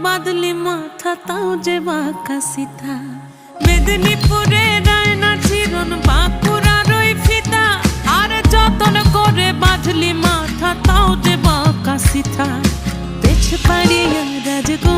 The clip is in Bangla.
বাদলি মাথা তাও যে বাঁকা সিথা মেদিনীপুরে রায়না চিরন বাঁকুড়ার ওই ফিতা আর যতন করে বাঁধলি মাথা তাও যে বাঁকা সিথা পেছ পাড়িয়া রাজগো